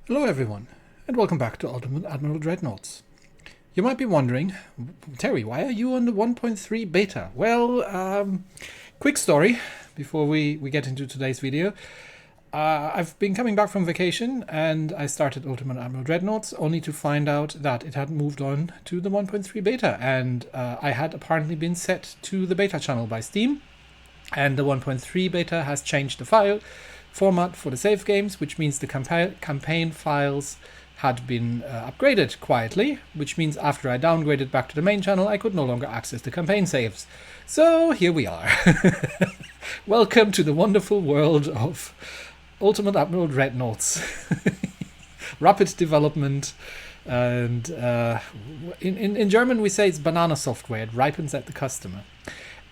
Hello everyone, and welcome back to Ultimate Admiral Dreadnoughts. You might be wondering, Terry, why are you on the 1.3 beta? Well, quick story before we get into today's video. I've been coming back from vacation and I started Ultimate Admiral Dreadnoughts only to find out that it had moved on to the 1.3 beta, and I had apparently been set to the beta channel by Steam, and the 1.3 beta has changed the file format for the save games, which means the campaign files had been upgraded quietly, which means after I downgraded back to the main channel, I could no longer access the campaign saves. So here we are. Welcome to the wonderful world of Ultimate Admiral Dreadnoughts. Rapid development, and in German we say it's banana software. It ripens at the customer.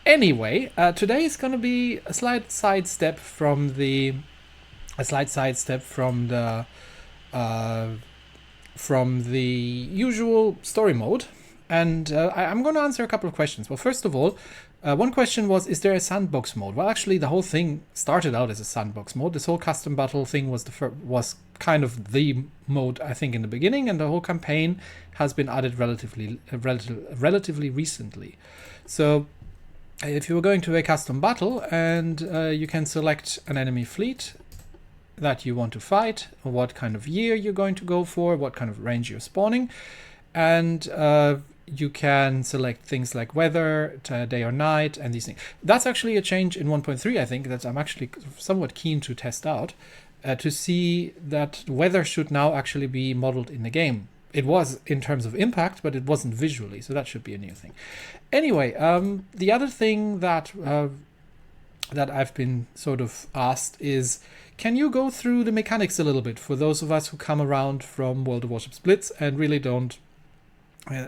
Anyway, today is going to be a slight sidestep from the usual story mode, and I'm going to answer a couple of questions. Well, first of all, one question was, is there a sandbox mode? Well, actually, the whole thing started out as a sandbox mode. This whole custom battle thing was kind of the mode, I think, in the beginning, and the whole campaign has been added relatively recently. So if you were going to a custom battle and you can select an enemy fleet that you want to fight, or what kind of year you're going to go for, what kind of range you're spawning, and you can select things like weather, day or night, and these things. That's actually a change in 1.3, I think, that I'm actually somewhat keen to test out, to see that weather should now actually be modeled in the game. It was in terms of impact, but it wasn't visually, so that should be a new thing. Anyway, the other thing that I've been sort of asked is, can you go through the mechanics a little bit for those of us who come around from World of Warships Blitz and really don't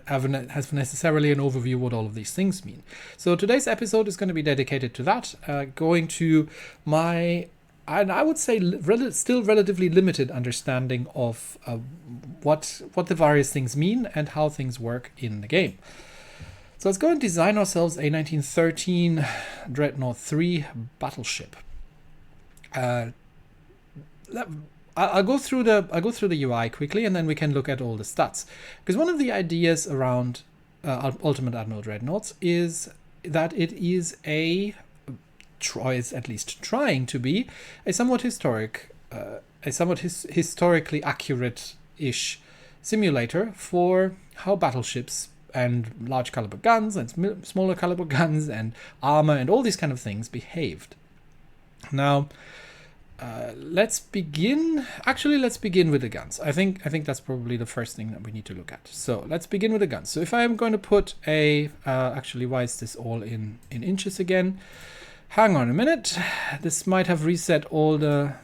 have necessarily an overview what all of these things mean. So today's episode is going to be dedicated to that, going to my, and I would say still relatively limited understanding of what the various things mean and how things work in the game. So let's go and design ourselves a 1913 Dreadnought 3 battleship. I'll go through the UI quickly, and then we can look at all the stats. Because one of the ideas around Ultimate Admiral Dreadnoughts is that it is is at least trying to be a somewhat historically accurate-ish simulator for how battleships and large caliber guns and smaller caliber guns and armor and all these kind of things behaved. Now, let's begin with the guns. I think that's probably the first thing that we need to look at. So let's begin with the guns. So if I'm going to put a actually, why is this all in inches again? Hang on a minute. This might have reset all the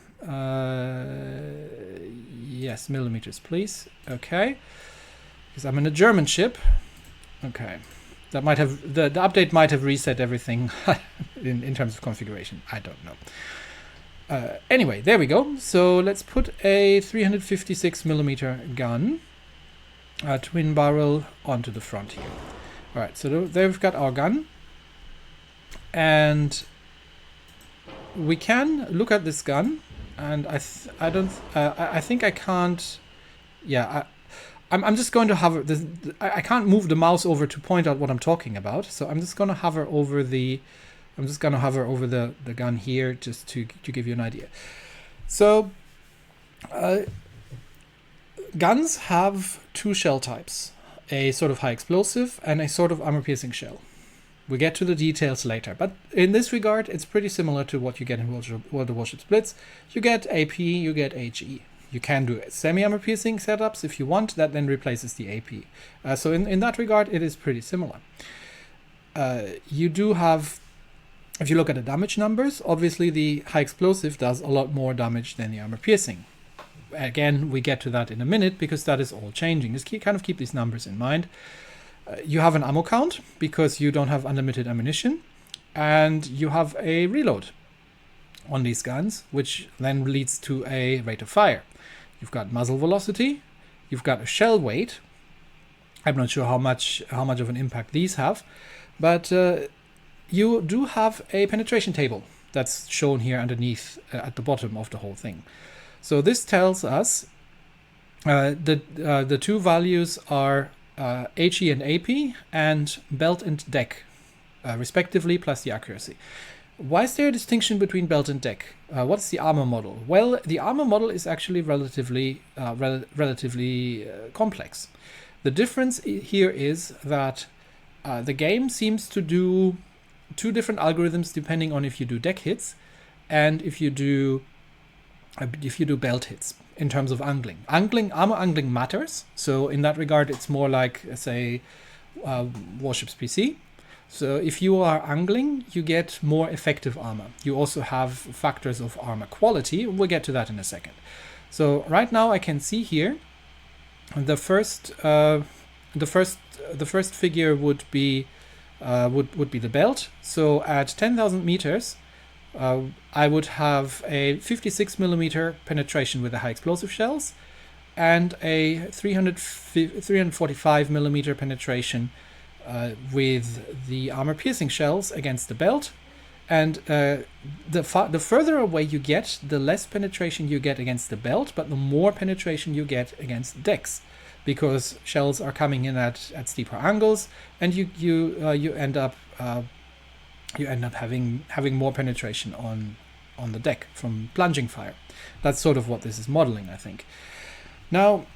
yes, millimeters, please. Okay, because I'm in a German ship. Okay, that might have the update might have reset everything in terms of configuration. I don't know. Anyway, there we go. So let's put a 356mm gun, twin barrel, onto the front here. All right, so there we've got our gun, and we can look at this gun, and I think I can't. Yeah, I'm just going to hover. I can't move the mouse over to point out what I'm talking about, so I'm just going to hover over the. I'm just going to hover over the gun here just to give you an idea. So, guns have two shell types, a sort of high explosive and a sort of armor-piercing shell. We get to the details later, but in this regard, it's pretty similar to what you get in World of Warships Blitz. You get AP, you get HE. You can do semi-armor-piercing setups if you want. That then replaces the AP. So in that regard, it is pretty similar. You do have... If you look at the damage numbers, obviously the high explosive does a lot more damage than the armor piercing. Again, we get to that in a minute because that is all changing. Just kind of keep these numbers in mind. You have an ammo count because you don't have unlimited ammunition, and you have a reload on these guns, which then leads to a rate of fire. You've got muzzle velocity, you've got a shell weight. I'm not sure how much of an impact these have, but you do have a penetration table that's shown here underneath at the bottom of the whole thing. So this tells us The two values are HE and AP and belt and deck, respectively, plus the accuracy. Why is there a distinction between belt and deck? What's the armor model? Well, the armor model is actually relatively complex. The difference here is that the game seems to do two different algorithms depending on if you do deck hits and if you do belt hits in terms of angling. Armor angling matters. So in that regard, it's more like, say, Warships PC. So if you are angling, you get more effective armor. You also have factors of armor quality. We'll get to that in a second. So right now I can see here the first figure would be the belt. So at 10,000 meters, I would have a 56 millimeter penetration with the high explosive shells and a 345 millimeter penetration with the armor piercing shells against the belt. And the further away you get, the less penetration you get against the belt, but the more penetration you get against decks, because shells are coming in at steeper angles, and you end up having more penetration on the deck from plunging fire. That's sort of what this is modeling, I think. Now,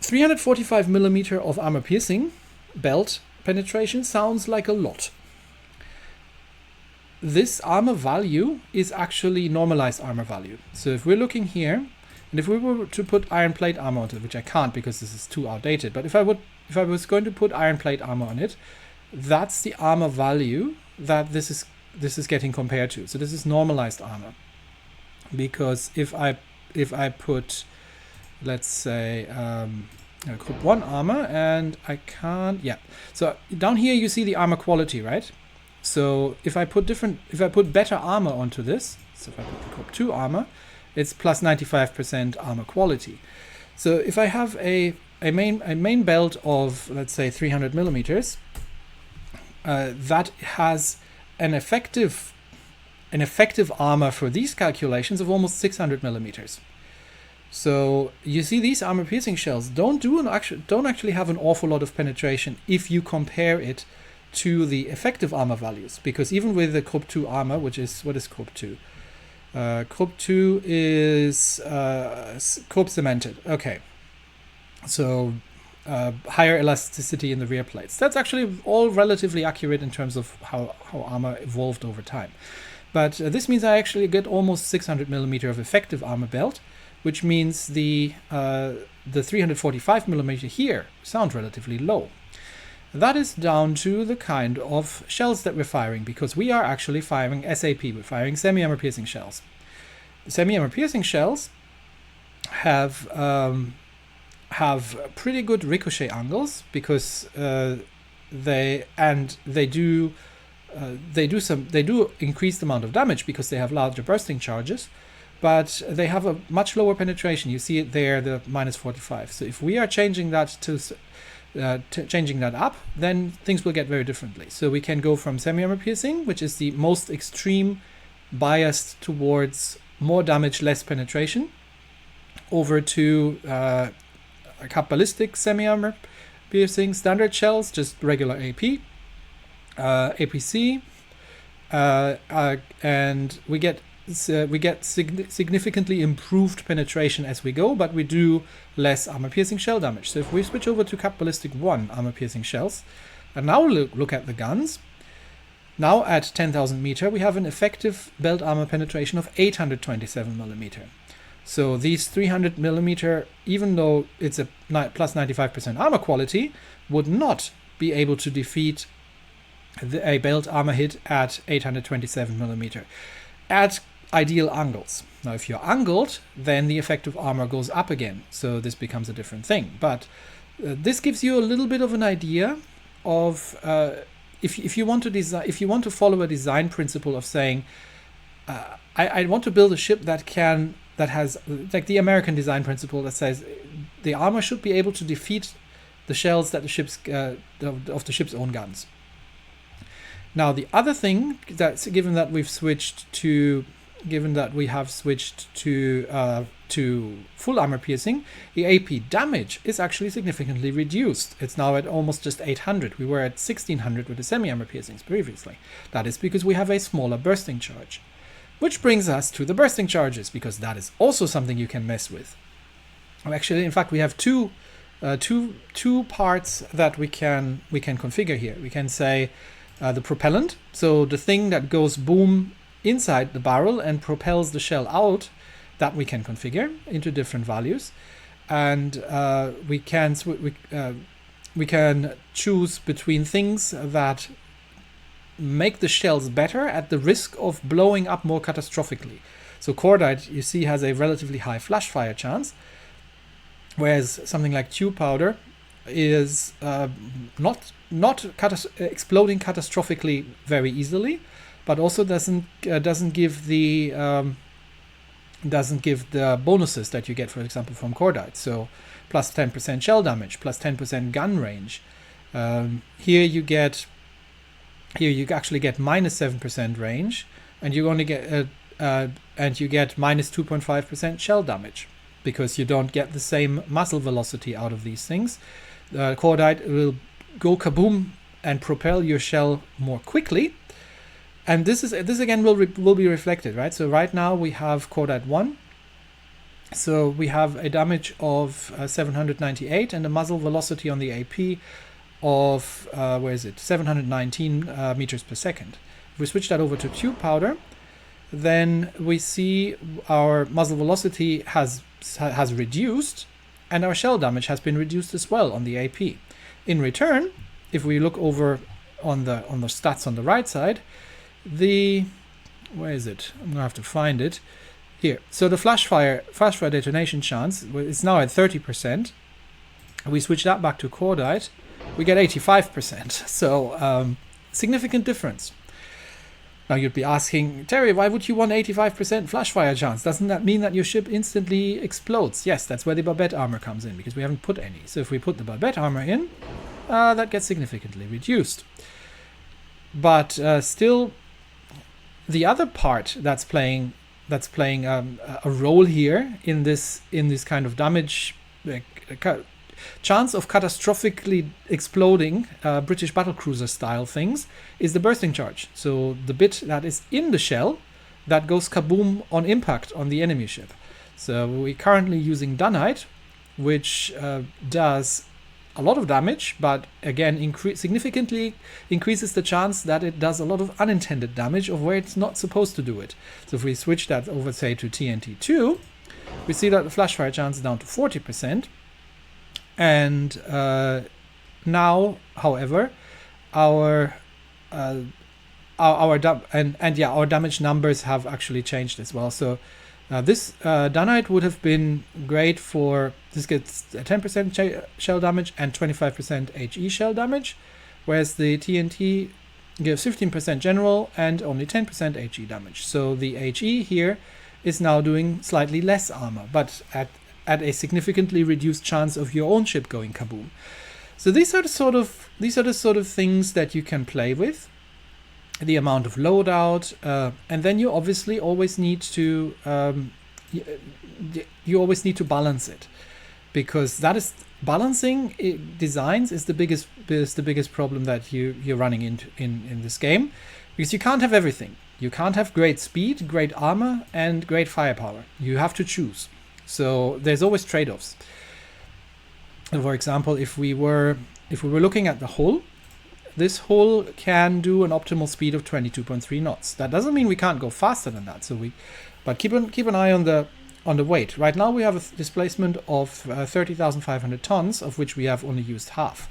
345 millimeter of armor piercing belt penetration sounds like a lot. This armor value is actually normalized armor value. So if we're looking here, and if we were to put iron plate armor onto it, which I can't because this is too outdated, but if I was going to put iron plate armor on it, that's the armor value that this is getting compared to. So this is normalized armor. Because if I put, let's say, group 1 armor, and I can't, yeah. So down here you see the armor quality, right? So if I put better armor onto this, so if I put group 2 armor, it's plus 95% armor quality. So if I have a main belt of, let's say, 300 millimeters, that has an effective armor for these calculations of almost 600 millimeters. So you see these armor piercing shells don't actually have an awful lot of penetration if you compare it to the effective armor values, because even with the Krupp 2 armor, which is, what is Krupp 2? Krupp 2 is Krupp cemented. Okay, so higher elasticity in the rear plates. That's actually all relatively accurate in terms of how armor evolved over time. But this means I actually get almost 600 millimeter of effective armor belt, which means the 345 millimeter here sound relatively low. That is down to the kind of shells that we're firing, because we are actually firing SAP, we're firing semi-armor piercing shells. Semi-armor piercing shells have pretty good ricochet angles, because they do increase the amount of damage because they have larger bursting charges, but they have a much lower penetration. You see it there, the minus 45. So if we are changing that changing that up, then things will get very differently. So we can go from semi-armor piercing, which is the most extreme, biased towards more damage, less penetration, over to cap ballistic semi-armor piercing, standard shells, just regular AP, APC, and we get significantly improved penetration as we go, but we do less armor piercing shell damage. So if we switch over to cap ballistic 1 armor piercing shells, and now look at the guns, now at 10,000 meter we have an effective belt armor penetration of 827 millimeter. So these 300 millimeter, even though it's a plus 95% armor quality, would not be able to defeat a belt armor hit at 827 millimeter at ideal angles. Now if you're angled, then the effective armor goes up again, so this becomes a different thing. But this gives you a little bit of an idea of if you want to follow a design principle of saying I want to build a ship that has, like the American design principle that says the armor should be able to defeat the shells that of the ship's own guns. Now the other thing, that's given that we've switched to given that we have switched to full armor piercing, the AP damage is actually significantly reduced. It's now at almost just 800. We were at 1600 with the semi-armor piercings previously. That is because we have a smaller bursting charge. Which brings us to the bursting charges, because that is also something you can mess with. Actually, in fact, we have two parts that we can configure here. We can say the propellant, so the thing that goes boom inside the barrel and propels the shell out, that we can configure into different values, and we can choose between things that make the shells better at the risk of blowing up more catastrophically. So cordite, you see, has a relatively high flash fire chance, whereas something like tube powder is not exploding catastrophically very easily, but also doesn't give the bonuses that you get, for example, from cordite. So plus 10% shell damage, plus 10% gun range. Here you actually get minus 7% range, and you only get and you get minus 2.5% shell damage, because you don't get the same muzzle velocity out of these things. Cordite will go kaboom and propel your shell more quickly, and this again will be reflected, right? So right now we have cordite 1, so we have a damage of 798 and a muzzle velocity on the AP of 719 meters per second. If we switch that over to tube powder, then we see our muzzle velocity has reduced, and our shell damage has been reduced as well on the AP. In return, if we look over on the stats on the right side, where is it? I'm gonna have to find it here. So the flash fire detonation chance is now at 30%. We switch that back to cordite, we get 85%. So significant difference. Now you'd be asking, Terry, why would you want 85% flash fire chance? Doesn't that mean that your ship instantly explodes? Yes, that's where the barbette armor comes in, because we haven't put any. So if we put the barbette armor in, that gets significantly reduced. But still, the other part that's playing a role here in this kind of damage, chance of catastrophically exploding British battlecruiser style things, is the bursting charge. So the bit that is in the shell that goes kaboom on impact on the enemy ship. So we're currently using Dunite, which does a lot of damage, but again significantly increases the chance that it does a lot of unintended damage of where it's not supposed to do it. So if we switch that over, say, to TNT2, we see that the flash fire chance is down to 40%. And now, however, our damage numbers have actually changed as well. So this Dunite would have been great for, this gets 10% shell damage and 25% HE shell damage, whereas the TNT gives 15% general and only 10% HE damage. So the HE here is now doing slightly less armor, but at a significantly reduced chance of your own ship going kaboom. So these are the sort of things that you can play with. The amount of loadout, and then you obviously always need to balance it, because that is balancing designs is the biggest problem that you're running into in this game, because you can't have everything. You can't have great speed, great armor, and great firepower. You have to choose. So there's always trade-offs. For example, if we were looking at the hull, this hull can do an optimal speed of 22.3 knots. That doesn't mean we can't go faster than that. But keep an eye on the weight. Right now we have a displacement of 30,500 tons, of which we have only used half.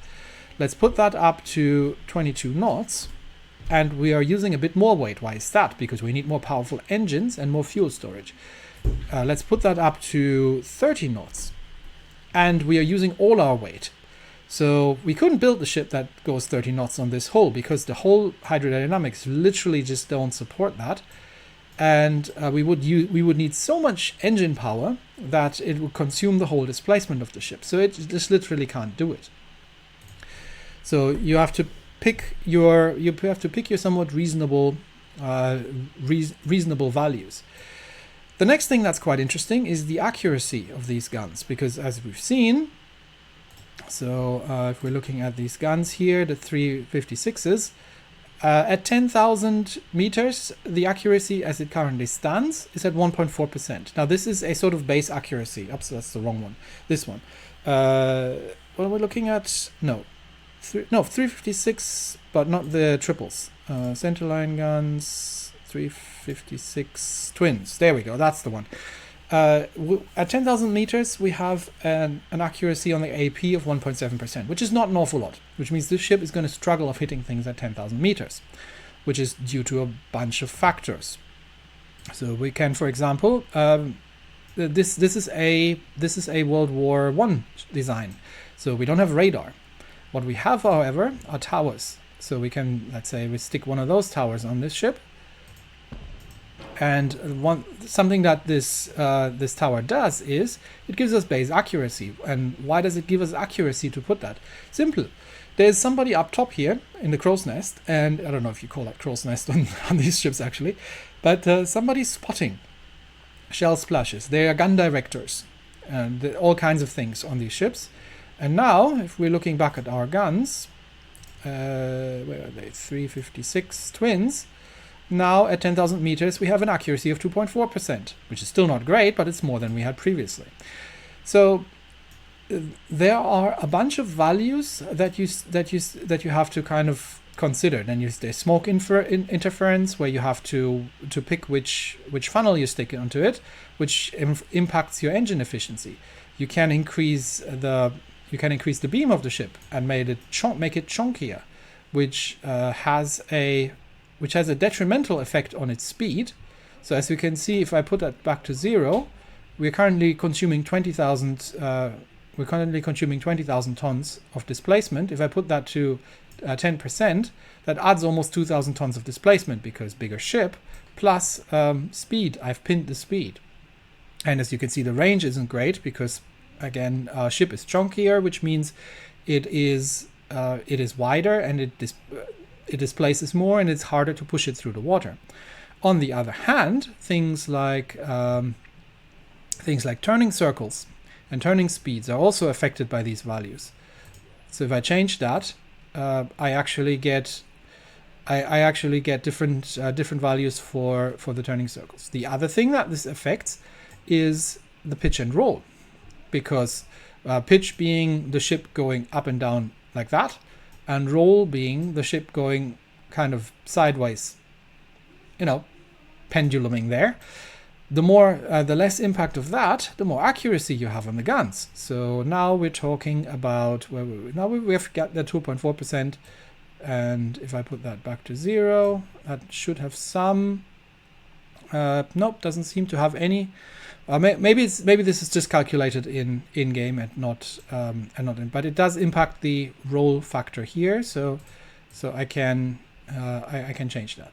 Let's put that up to 22 knots, and we are using a bit more weight. Why is that? Because we need more powerful engines and more fuel storage. Let's put that up to 30 knots, and we are using all our weight. So we couldn't build the ship that goes 30 knots on this hull, because the whole hydrodynamics literally just don't support that, and we would need so much engine power that it would consume the whole displacement of the ship. So it just literally can't do it. So you have to pick your somewhat reasonable reasonable values. The next thing that's quite interesting is the accuracy of these guns, because as we've seen, so if we're looking at these guns here, the 356s, at 10,000 meters, the accuracy as it currently stands is at 1.4%. Now this is a sort of base accuracy. Oops, that's the wrong one. This one. What are we looking at? No, 356, but not the triples. Centerline guns, 356 twins. There we go. That's the one. At 10,000 meters, we have an accuracy on the AP of 1.7%, which is not an awful lot, which means this ship is going to struggle of hitting things at 10,000 meters, which is due to a bunch of factors. So we can, for example, this is a World War I design, so we don't have radar. What we have, however, are towers. So we can, let's say, we stick one of those towers on this ship. And something that this tower does is it gives us base accuracy. And why does it give us accuracy to put that? Simple. There's somebody up top here in the crow's nest, and I don't know if you call that crow's nest on these ships actually, but somebody's spotting shell splashes. They are gun directors and all kinds of things on these ships. And now, if we're looking back at our guns, where are they? 356 twins. Now at 10,000 meters we have an accuracy of 2.4%, which is still not great, but it's more than we had previously. So there are a bunch of values that you have to kind of consider. Then there's smoke interference, where you have to pick which funnel you stick onto it, which impacts your engine efficiency. You can increase the beam of the ship and make it chunkier, which has a detrimental effect on its speed. So as you can see, if I put that back to 0, we're currently consuming 20,000 tons of displacement. If I put that to 10%, that adds almost 2,000 tons of displacement, because bigger ship plus speed. I've pinned the speed. And as you can see, the range isn't great because, again, our ship is chunkier, which means it is wider and it displaces more, and it's harder to push it through the water. On the other hand, things like turning circles and turning speeds are also affected by these values. So if I change that, I actually get different values for the turning circles. The other thing that this affects is the pitch and roll, because pitch being the ship going up and down like that, and roll being the ship going kind of sideways, penduluming there. The less impact of that, the more accuracy you have on the guns. So now we're talking about now we have got the 2.4%, and if I put that back to 0, that should have some. Nope, doesn't seem to have any. Maybe this is just calculated in game and not in, but it does impact the roll factor here. So I can change that.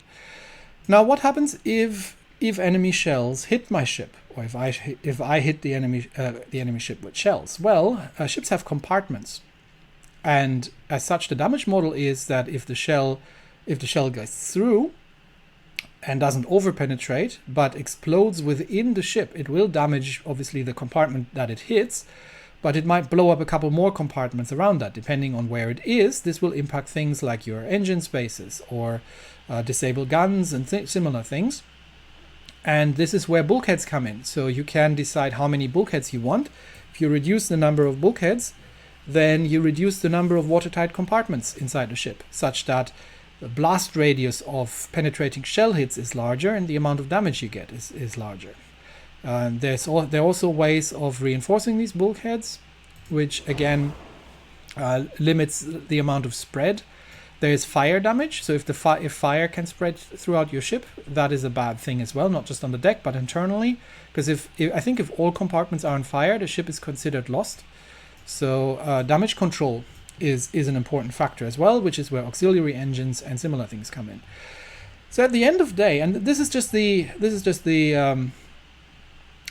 Now, what happens if enemy shells hit my ship, or if I hit the enemy ship with shells? Well, ships have compartments, and as such, the damage model is that if the shell goes through and doesn't overpenetrate, but explodes within the ship, it will damage, obviously, the compartment that it hits, but it might blow up a couple more compartments around that. Depending on where it is, this will impact things like your engine spaces or disable guns and similar things. And this is where bulkheads come in. So you can decide how many bulkheads you want. If you reduce the number of bulkheads, then you reduce the number of watertight compartments inside the ship, such that the blast radius of penetrating shell hits is larger and the amount of damage you get is larger. There are also ways of reinforcing these bulkheads, which again limits the amount of spread. There is fire damage, so if fire can spread throughout your ship, that is a bad thing as well, not just on the deck but internally, because if all compartments are on fire, the ship is considered lost. So damage control is an important factor as well, which is where auxiliary engines and similar things come in. So at the end of the day, and this is just the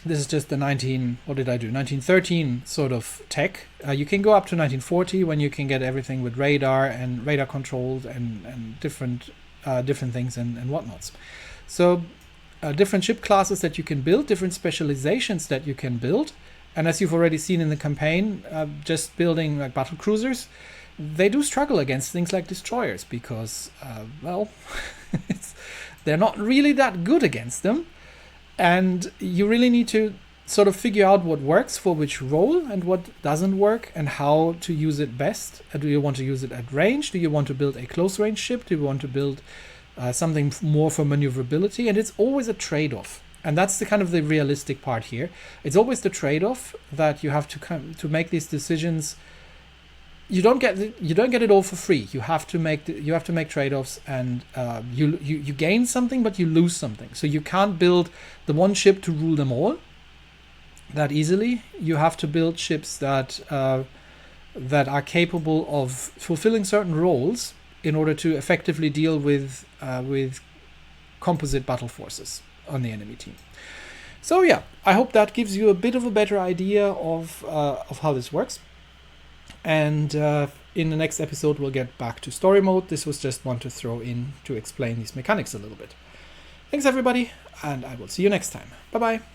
1913 sort of tech. You can go up to 1940 when you can get everything with radar and radar controlled and different different things and whatnots. So different ship classes that you can build, different specializations that you can build. And as you've already seen in the campaign, just building like battle cruisers, they do struggle against things like destroyers because, well, they're not really that good against them. And you really need to sort of figure out what works for which role and what doesn't work and how to use it best. Do you want to use it at range? Do you want to build a close range ship? Do you want to build something more for maneuverability? And it's always a trade-off. And that's the kind of the realistic part here. It's always the trade-off that you have to make these decisions. You don't get it all for free. You have to make trade-offs, and you gain something, but you lose something. So you can't build the one ship to rule them all that easily. You have to build ships that are capable of fulfilling certain roles in order to effectively deal with composite battle forces on the enemy team. So yeah, I hope that gives you a bit of a better idea of how this works. And in the next episode, we'll get back to story mode. This was just one to throw in to explain these mechanics a little bit. Thanks everybody, and I will see you next time. Bye bye.